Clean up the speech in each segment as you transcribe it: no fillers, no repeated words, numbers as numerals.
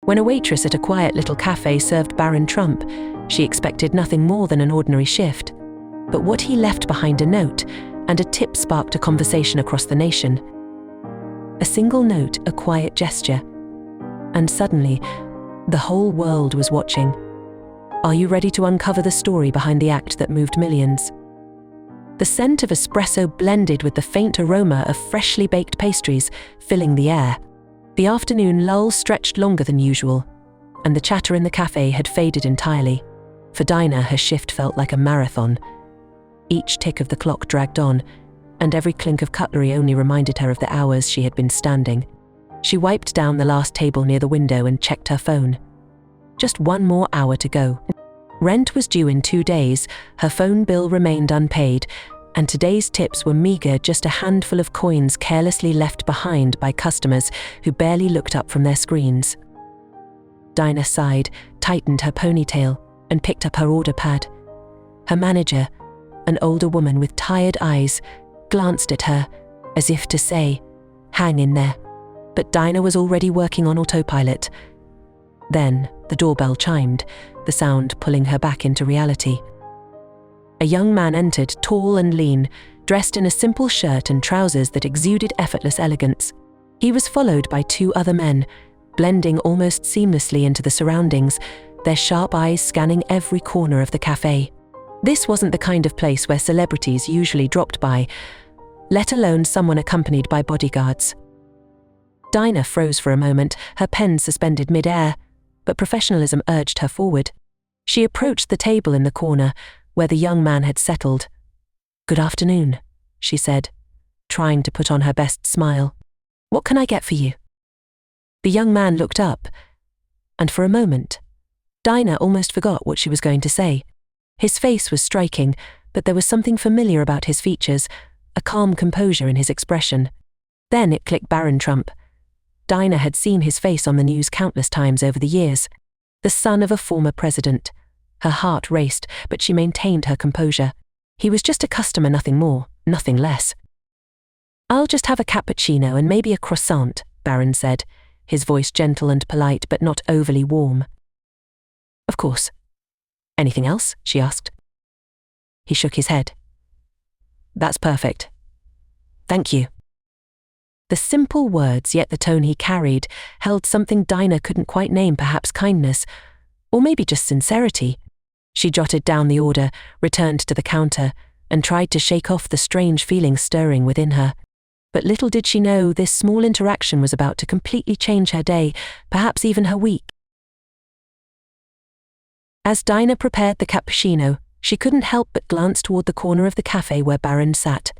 When a waitress at a quiet little café served Barron Trump, she expected nothing more than an ordinary shift. But what he left behind, a note, and a tip, sparked a conversation across the nation. A single note, a quiet gesture. And suddenly, the whole world was watching. Are you ready to uncover the story behind the act that moved millions? The scent of espresso blended with the faint aroma of freshly baked pastries, filling the air. The afternoon lull stretched longer than usual, and the chatter in the cafe had faded entirely. For Dinah, her shift felt like a marathon. Each tick of the clock dragged on, and every clink of cutlery only reminded her of the hours she had been standing. She wiped down the last table near the window and checked her phone. Just one more hour to go. Rent was due in 2 days, her phone bill remained unpaid, and today's tips were meager, just a handful of coins carelessly left behind by customers who barely looked up from their screens. Dinah sighed, tightened her ponytail, and picked up her order pad. Her manager, an older woman with tired eyes, glanced at her, as if to say, "Hang in there." But Dinah was already working on autopilot. Then the doorbell chimed, the sound pulling her back into reality. A young man entered, tall and lean, dressed in a simple shirt and trousers that exuded effortless elegance. He was followed by 2 other men, blending almost seamlessly into the surroundings, their sharp eyes scanning every corner of the cafe. This wasn't the kind of place where celebrities usually dropped by, let alone someone accompanied by bodyguards. Dinah froze for a moment, her pen suspended mid-air, but professionalism urged her forward. She approached the table in the corner, where the young man had settled. "Good afternoon," she said, trying to put on her best smile. "What can I get for you?" The young man looked up, and for a moment, Dinah almost forgot what she was going to say. His face was striking, but there was something familiar about his features, a calm composure in his expression. Then it clicked: Barron Trump. Dinah had seen his face on the news countless times over the years. The son of a former president. Her heart raced, but she maintained her composure. He was just a customer, nothing more, nothing less. "I'll just have a cappuccino and maybe a croissant," Barron said, his voice gentle and polite but not overly warm. "Of course. Anything else?" she asked. He shook his head. "That's perfect. Thank you." The simple words, yet the tone he carried, held something Dinah couldn't quite name, perhaps kindness, or maybe just sincerity. She jotted down the order, returned to the counter, and tried to shake off the strange feeling stirring within her. But little did she know this small interaction was about to completely change her day, perhaps even her week. As Dinah prepared the cappuccino, she couldn't help but glance toward the corner of the cafe where Barron sat.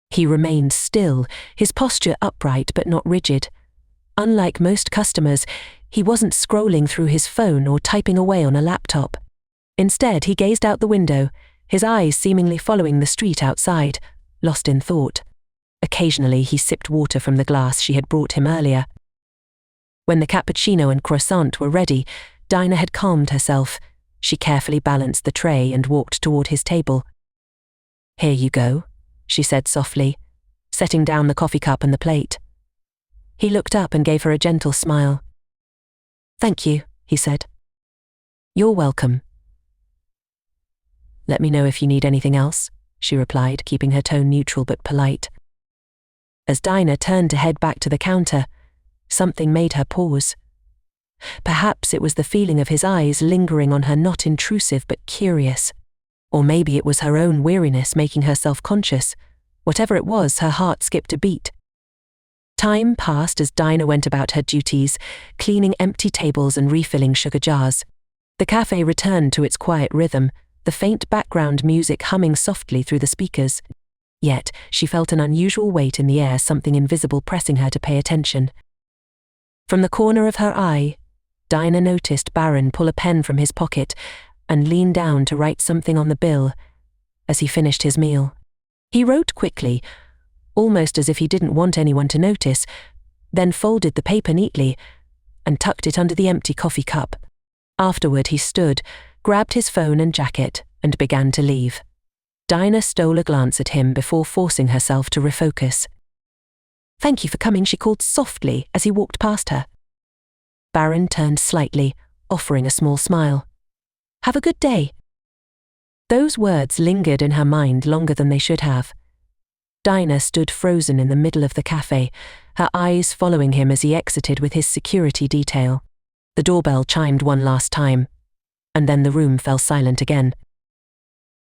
He remained still, his posture upright but not rigid. Unlike most customers, he wasn't scrolling through his phone or typing away on a laptop. Instead, he gazed out the window, his eyes seemingly following the street outside, lost in thought. Occasionally, he sipped water from the glass she had brought him earlier. When the cappuccino and croissant were ready, Dinah had calmed herself. She carefully balanced the tray and walked toward his table. "Here you go," she said softly, setting down the coffee cup and the plate. He looked up and gave her a gentle smile. "Thank you," he said. "You're welcome." "Let me know if you need anything else," she replied, keeping her tone neutral but polite. As Dinah turned to head back to the counter, something made her pause. Perhaps it was the feeling of his eyes lingering on her, not intrusive but curious. Or maybe it was her own weariness making her self-conscious. Whatever it was, her heart skipped a beat. Time passed as Dinah went about her duties, cleaning empty tables and refilling sugar jars. The cafe returned to its quiet rhythm, the faint background music humming softly through the speakers. Yet she felt an unusual weight in the air, something invisible pressing her to pay attention. From the corner of her eye, Dinah noticed Barron pull a pen from his pocket and lean down to write something on the bill as he finished his meal. He wrote quickly, almost as if he didn't want anyone to notice, then folded the paper neatly and tucked it under the empty coffee cup. Afterward, he stood, grabbed his phone and jacket, and began to leave. Dinah stole a glance at him before forcing herself to refocus. "Thank you for coming," she called softly as he walked past her. Barron turned slightly, offering a small smile. "Have a good day." Those words lingered in her mind longer than they should have. Dinah stood frozen in the middle of the cafe, her eyes following him as he exited with his security detail. The doorbell chimed one last time, and then the room fell silent again.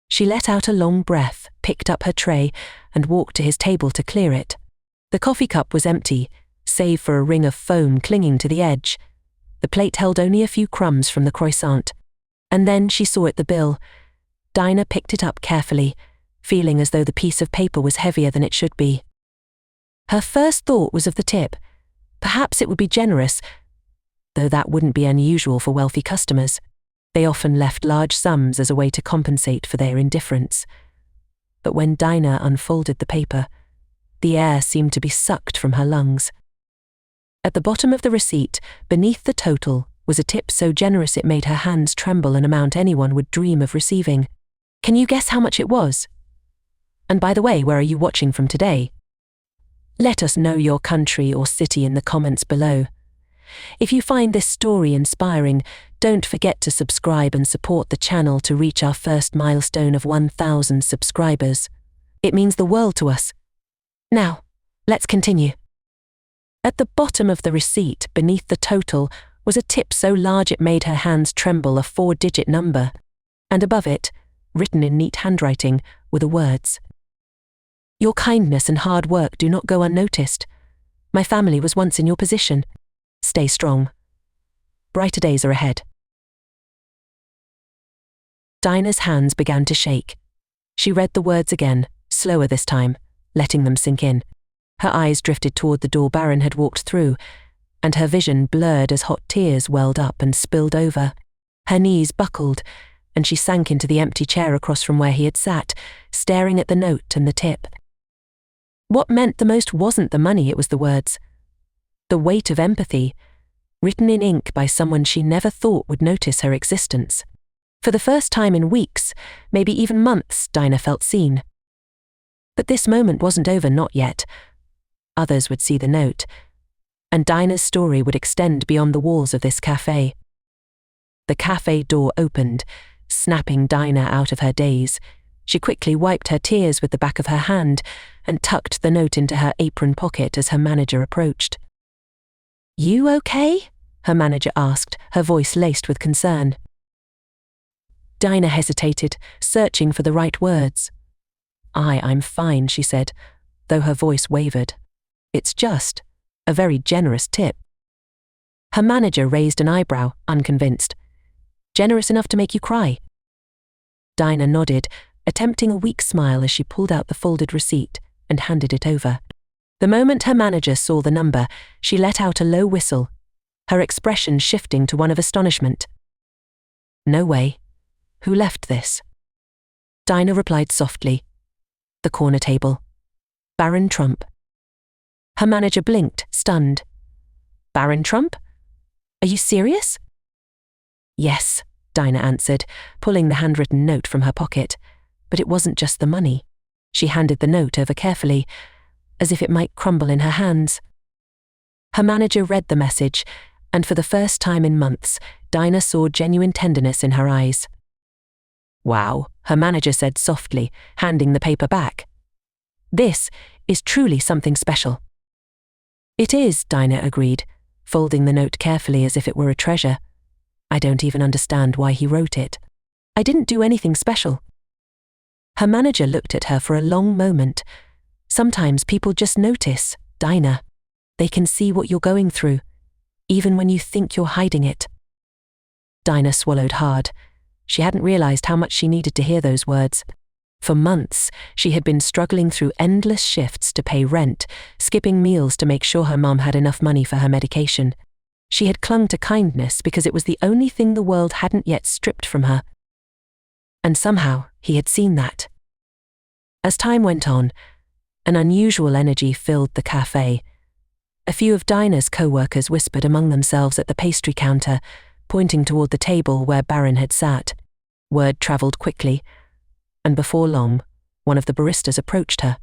She let out a long breath, picked up her tray, and walked to his table to clear it. The coffee cup was empty, save for a ring of foam clinging to the edge. The plate held only a few crumbs from the croissant. And then she saw the bill. Dinah picked it up carefully, feeling as though the piece of paper was heavier than it should be. Her first thought was of the tip. Perhaps it would be generous, though that wouldn't be unusual for wealthy customers. They often left large sums as a way to compensate for their indifference. But when Dinah unfolded the paper, the air seemed to be sucked from her lungs. At the bottom of the receipt, beneath the total, was a tip so generous it made her hands tremble, an amount anyone would dream of receiving. Can you guess how much it was? And by the way, where are you watching from today? Let us know your country or city in the comments below. If you find this story inspiring, don't forget to subscribe and support the channel to reach our first milestone of 1,000 subscribers. It means the world to us. Now, let's continue. At the bottom of the receipt, beneath the total, was a tip so large it made her hands tremble, a 4-digit number. And above it, written in neat handwriting, were the words, "Your kindness and hard work do not go unnoticed. My family was once in your position. Stay strong. Brighter days are ahead." Dinah's hands began to shake. She read the words again, slower this time, letting them sink in. Her eyes drifted toward the door Barron had walked through, and her vision blurred as hot tears welled up and spilled over. Her knees buckled, and she sank into the empty chair across from where he had sat, staring at the note and the tip. What meant the most wasn't the money, it was the words. The weight of empathy, written in ink by someone she never thought would notice her existence. For the first time in weeks, maybe even months, Dinah felt seen. But this moment wasn't over, not yet. Others would see the note, and Dinah's story would extend beyond the walls of this cafe. The cafe door opened, snapping Dinah out of her daze. She quickly wiped her tears with the back of her hand and tucked the note into her apron pocket as her manager approached. "You okay?" her manager asked, her voice laced with concern. Dinah hesitated, searching for the right words. I'm fine," she said, though her voice wavered. "It's just a very generous tip." Her manager raised an eyebrow, unconvinced. "Generous enough to make you cry?" Dinah nodded, attempting a weak smile as she pulled out the folded receipt and handed it over. The moment her manager saw the number, she let out a low whistle, her expression shifting to one of astonishment. "No way. Who left this?" Dinah replied softly. "The corner table. Barron Trump." Her manager blinked, stunned. "Barron Trump? Are you serious?" "Yes," Dinah answered, pulling the handwritten note from her pocket. But it wasn't just the money. She handed the note over carefully, as if it might crumble in her hands. Her manager read the message, and for the first time in months, Dinah saw genuine tenderness in her eyes. "Wow," her manager said softly, handing the paper back. "This is truly something special." "It is," Dinah agreed, folding the note carefully as if it were a treasure. "I don't even understand why he wrote it. I didn't do anything special." Her manager looked at her for a long moment. "Sometimes people just notice, Dinah. They can see what you're going through, even when you think you're hiding it." Dinah swallowed hard. She hadn't realized how much she needed to hear those words. For months, she had been struggling through endless shifts to pay rent, skipping meals to make sure her mom had enough money for her medication. She had clung to kindness because it was the only thing the world hadn't yet stripped from her. And somehow, he had seen that. As time went on, an unusual energy filled the cafe. A few of Dinah's co-workers whispered among themselves at the pastry counter, pointing toward the table where Barron had sat. Word traveled quickly, and before long, one of the baristas approached her.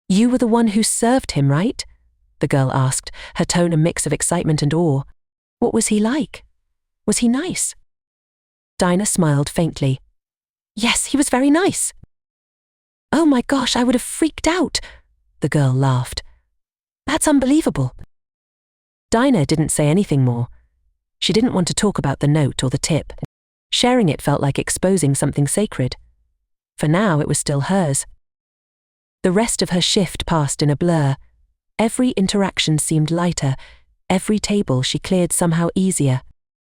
"You were the one who served him, right?" the girl asked, her tone a mix of excitement and awe. What was he like? Was he nice? Dinah smiled faintly. Yes, he was very nice. Oh my gosh, I would have freaked out, the girl laughed. That's unbelievable. Dinah didn't say anything more. She didn't want to talk about the note or the tip. Sharing it felt like exposing something sacred. For now, it was still hers. The rest of her shift passed in a blur. Every interaction seemed lighter. Every table she cleared somehow easier.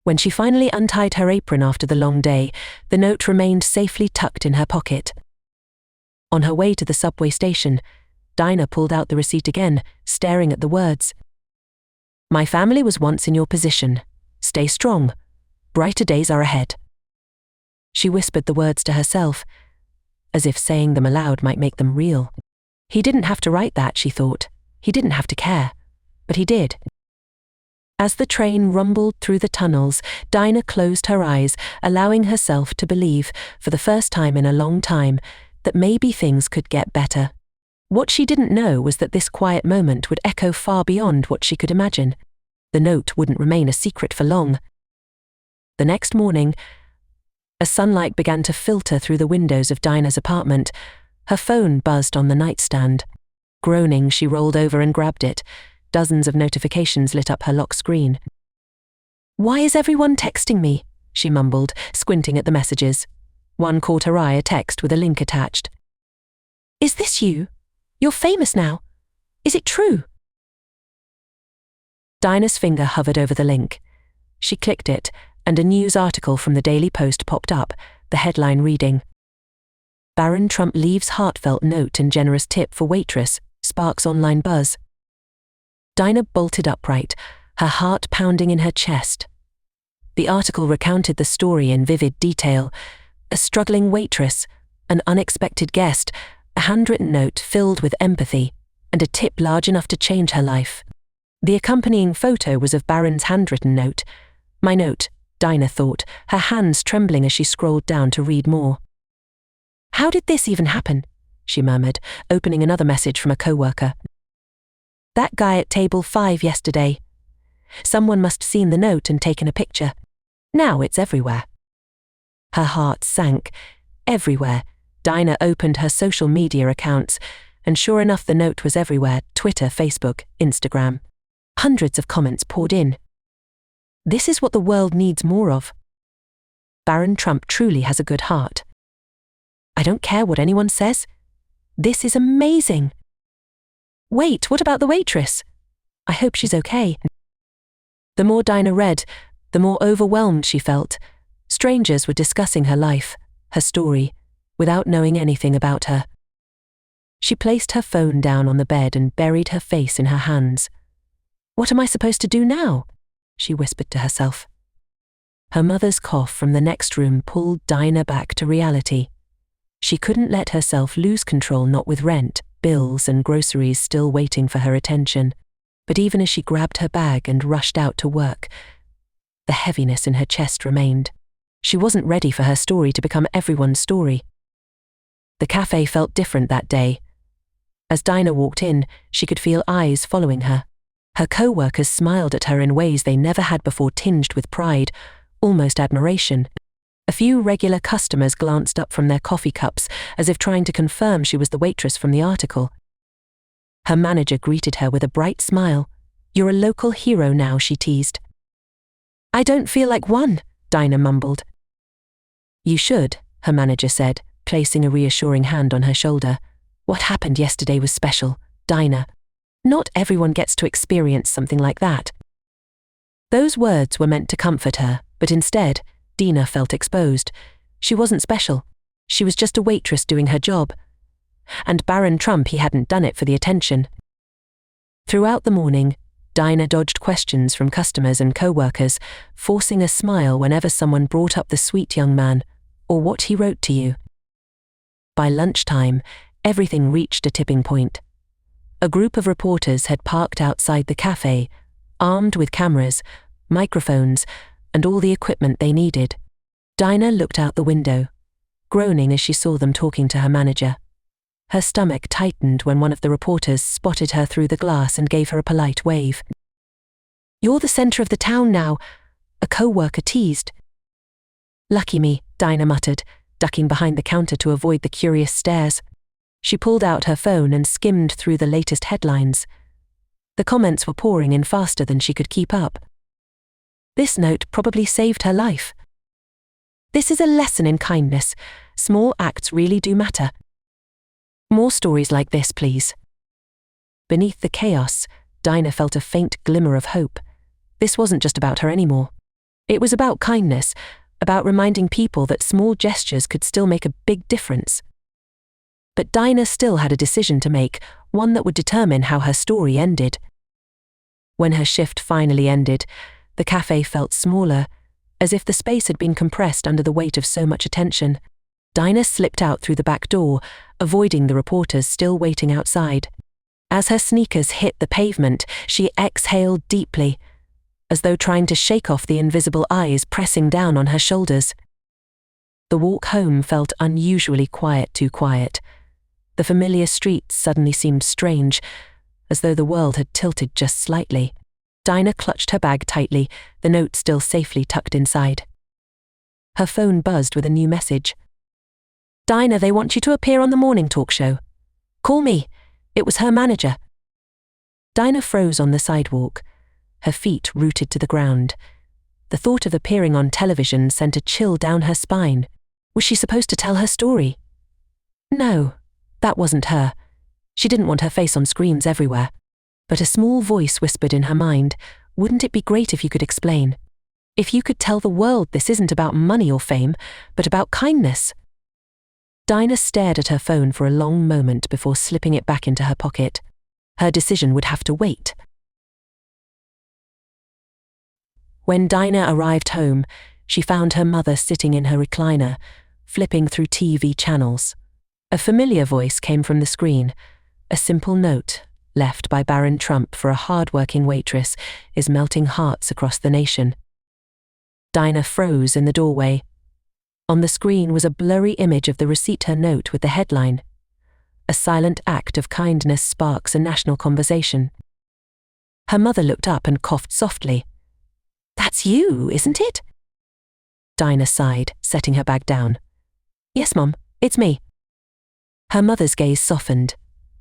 When she finally untied her apron after the long day, the note remained safely tucked in her pocket. On her way to the subway station, Dinah pulled out the receipt again, staring at the words. My family was once in your position. Stay strong. Brighter days are ahead. She whispered the words to herself, as if saying them aloud might make them real. He didn't have to write that, she thought. He didn't have to care. But he did. As the train rumbled through the tunnels, Dinah closed her eyes, allowing herself to believe, for the first time in a long time, that maybe things could get better. What she didn't know was that this quiet moment would echo far beyond what she could imagine. The note wouldn't remain a secret for long. The next morning, as sunlight began to filter through the windows of Dinah's apartment, her phone buzzed on the nightstand. Groaning, she rolled over and grabbed it. Dozens of notifications lit up her lock screen. Why is everyone texting me? She mumbled, squinting at the messages. One caught her eye, a text with a link attached. Is this you? You're famous now. Is it true? Dinah's finger hovered over the link. She clicked it, and a news article from the Daily Post popped up, the headline reading, Barron Trump leaves heartfelt note and generous tip for waitress, sparks online buzz. Dinah bolted upright, her heart pounding in her chest. The article recounted the story in vivid detail. A struggling waitress, an unexpected guest, a handwritten note filled with empathy, and a tip large enough to change her life. The accompanying photo was of Barron's handwritten note. My note, Dinah thought, her hands trembling as she scrolled down to read more. How did this even happen? She murmured, opening another message from a coworker. That guy at table 5 yesterday. Someone must have seen the note and taken a picture. Now it's everywhere. Her heart sank. Everywhere. Dinah opened her social media accounts, and sure enough the note was everywhere, Twitter, Facebook, Instagram. Hundreds of comments poured in. This is what the world needs more of. Barron Trump truly has a good heart. I don't care what anyone says. This is amazing. Wait, what about the waitress? I hope she's okay. The more Dinah read, the more overwhelmed she felt. Strangers were discussing her life, her story, without knowing anything about her. She placed her phone down on the bed and buried her face in her hands. What am I supposed to do now? She whispered to herself. Her mother's cough from the next room pulled Dinah back to reality. She couldn't let herself lose control, not with rent, bills and groceries still waiting for her attention. But even as she grabbed her bag and rushed out to work, the heaviness in her chest remained. She wasn't ready for her story to become everyone's story. The cafe felt different that day. As Dinah walked in, she could feel eyes following her. Her co-workers smiled at her in ways they never had before, tinged with pride, almost admiration. A few regular customers glanced up from their coffee cups as if trying to confirm she was the waitress from the article. Her manager greeted her with a bright smile. You're a local hero now, she teased. I don't feel like one, Dinah mumbled. You should, her manager said, placing a reassuring hand on her shoulder. What happened yesterday was special, Dinah. Not everyone gets to experience something like that. Those words were meant to comfort her, but instead, Dinah felt exposed. She wasn't special. She was just a waitress doing her job. And Barron Trump, he hadn't done it for the attention. Throughout the morning, Dinah dodged questions from customers and co-workers, forcing a smile whenever someone brought up the sweet young man, or what he wrote to you. By lunchtime, everything reached a tipping point. A group of reporters had parked outside the cafe, armed with cameras, microphones, and all the equipment they needed. Dinah looked out the window, groaning as she saw them talking to her manager. Her stomach tightened when one of the reporters spotted her through the glass and gave her a polite wave. "You're the center of the town now," a co-worker teased. "Lucky me," Dinah muttered, ducking behind the counter to avoid the curious stares. She pulled out her phone and skimmed through the latest headlines. The comments were pouring in faster than she could keep up. This note probably saved her life. "This is a lesson in kindness. Small acts really do matter. More stories like this, please." Beneath the chaos, Dinah felt a faint glimmer of hope. This wasn't just about her anymore. It was about kindness, about reminding people that small gestures could still make a big difference. But Dinah still had a decision to make, one that would determine how her story ended. When her shift finally ended, the cafe felt smaller, as if the space had been compressed under the weight of so much attention. Dinah slipped out through the back door, avoiding the reporters still waiting outside. As her sneakers hit the pavement, she exhaled deeply, as though trying to shake off the invisible eyes pressing down on her shoulders. The walk home felt unusually quiet, too quiet. The familiar streets suddenly seemed strange, as though the world had tilted just slightly. Dinah clutched her bag tightly, the note still safely tucked inside. Her phone buzzed with a new message. "Dinah, they want you to appear on the morning talk show. Call me." It was her manager. Dinah froze on the sidewalk, her feet rooted to the ground. The thought of appearing on television sent a chill down her spine. Was she supposed to tell her story? No, that wasn't her. She didn't want her face on screens everywhere. But a small voice whispered in her mind, "Wouldn't it be great if you could explain? If you could tell the world this isn't about money or fame, but about kindness?" Dinah stared at her phone for a long moment before slipping it back into her pocket. Her decision would have to wait. When Dinah arrived home, she found her mother sitting in her recliner, flipping through TV channels. A familiar voice came from the screen. A simple note, left by Barron Trump for a hardworking waitress, is melting hearts across the nation. Dinah froze in the doorway. On the screen was a blurry image of the receipt her note with the headline, "A silent act of kindness sparks a national conversation." Her mother looked up and coughed softly. "That's you, isn't it?" Dinah sighed, setting her bag down. "Yes, Mom, it's me." Her mother's gaze softened,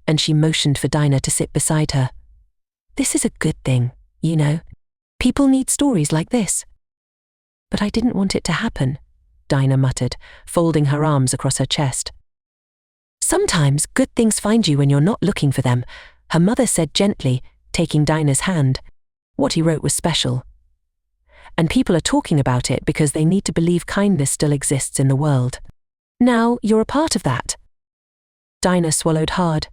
and she motioned for Dinah to sit beside her. "This is a good thing, you know. People need stories like this." "But I didn't want it to happen," Dinah muttered, folding her arms across her chest. "Sometimes good things find you when you're not looking for them," her mother said gently, taking Dinah's hand. "What he wrote was special. And people are talking about it because they need to believe kindness still exists in the world. Now you're a part of that." Dinah swallowed hard.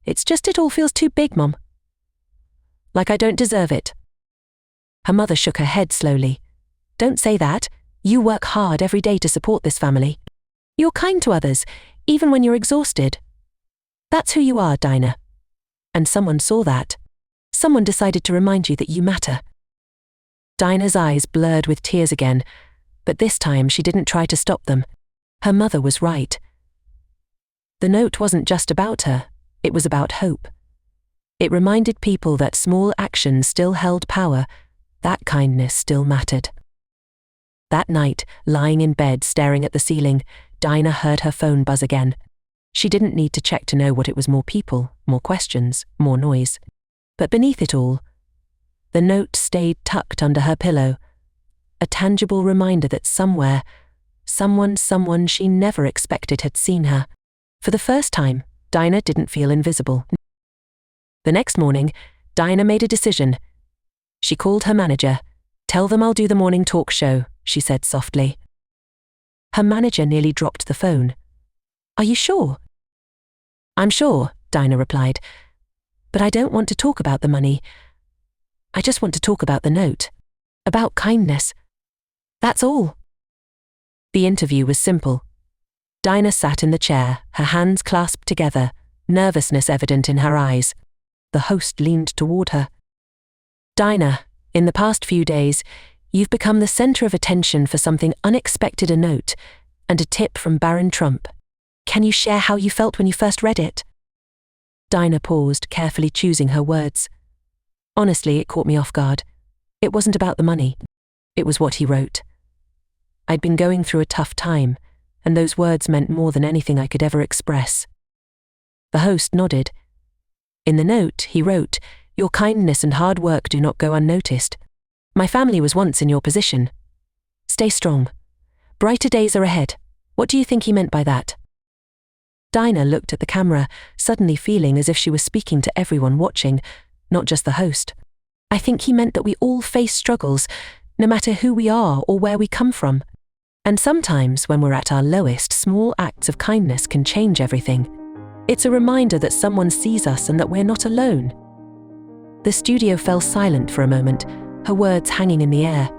"It's just it all feels too big, Mom. Like I don't deserve it." Her mother shook her head slowly. "Don't say that. You work hard every day to support this family. You're kind to others, even when you're exhausted. That's who you are, Dinah. And someone saw that. Someone decided to remind you that you matter." Dinah's eyes blurred with tears again, but this time she didn't try to stop them. Her mother was right. The note wasn't just about her, it was about hope. It reminded people that small actions still held power, that kindness still mattered. That night, lying in bed staring at the ceiling, Dinah heard her phone buzz again. She didn't need to check to know what it was: more people, more questions, more noise. But beneath it all, the note stayed tucked under her pillow, a tangible reminder that somewhere, someone she never expected had seen her. For the first time, Dinah didn't feel invisible. The next morning, Dinah made a decision. She called her manager. "Tell them I'll do the morning talk show," she said softly. Her manager nearly dropped the phone. "Are you sure?" "I'm sure," Dinah replied. "But I don't want to talk about the money. I just want to talk about the note. About kindness. That's all." The interview was simple. Dinah sat in the chair, her hands clasped together, nervousness evident in her eyes. The host leaned toward her. "Dinah, in the past few days, you've become the center of attention for something unexpected: a note and a tip from Barron Trump. Can you share how you felt when you first read it?" Dinah paused, carefully choosing her words. "Honestly, it caught me off guard. It wasn't about the money. It was what he wrote. I'd been going through a tough time, and those words meant more than anything I could ever express. The host nodded. In the note, he wrote, "Your kindness and hard work do not go unnoticed. My family was once in your position. Stay strong. Brighter days are ahead." What do you think he meant by that? Dinah looked at the camera, suddenly feeling as if she was speaking to everyone watching, not just the host. I think he meant that we all face struggles, no matter who we are or where we come from. And sometimes, when we're at our lowest, small acts of kindness can change everything. It's a reminder that someone sees us and that we're not alone. The studio fell silent for a moment, her words hanging in the air.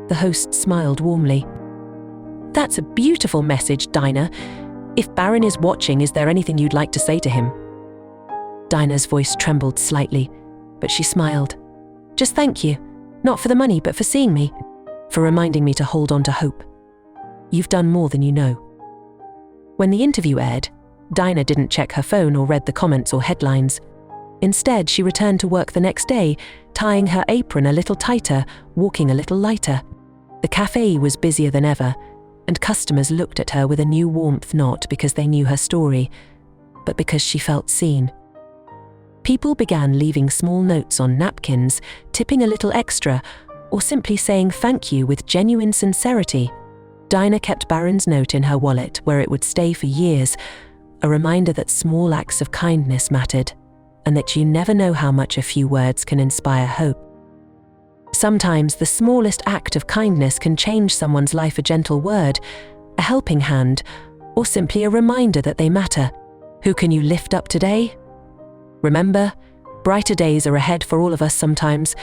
The host smiled warmly. That's a beautiful message, Dinah. If Barron is watching, is there anything you'd like to say to him? Dinah's voice trembled slightly, but she smiled. Just thank you, not for the money, but for seeing me, for reminding me to hold on to hope. You've done more than you know. When the interview aired, Dinah didn't check her phone or read the comments or headlines. Instead, she returned to work the next day, tying her apron a little tighter, walking a little lighter. The café was busier than ever, and customers looked at her with a new warmth, not because they knew her story, but because she felt seen. People began leaving small notes on napkins, tipping a little extra, or simply saying thank you with genuine sincerity. Dinah kept Barron's note in her wallet, where it would stay for years, a reminder that small acts of kindness mattered, and that you never know how much a few words can inspire hope. Sometimes the smallest act of kindness can change someone's life, a gentle word, a helping hand, or simply a reminder that they matter. Who can you lift up today? Remember, brighter days are ahead for all of us sometimes.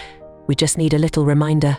We just need a little reminder.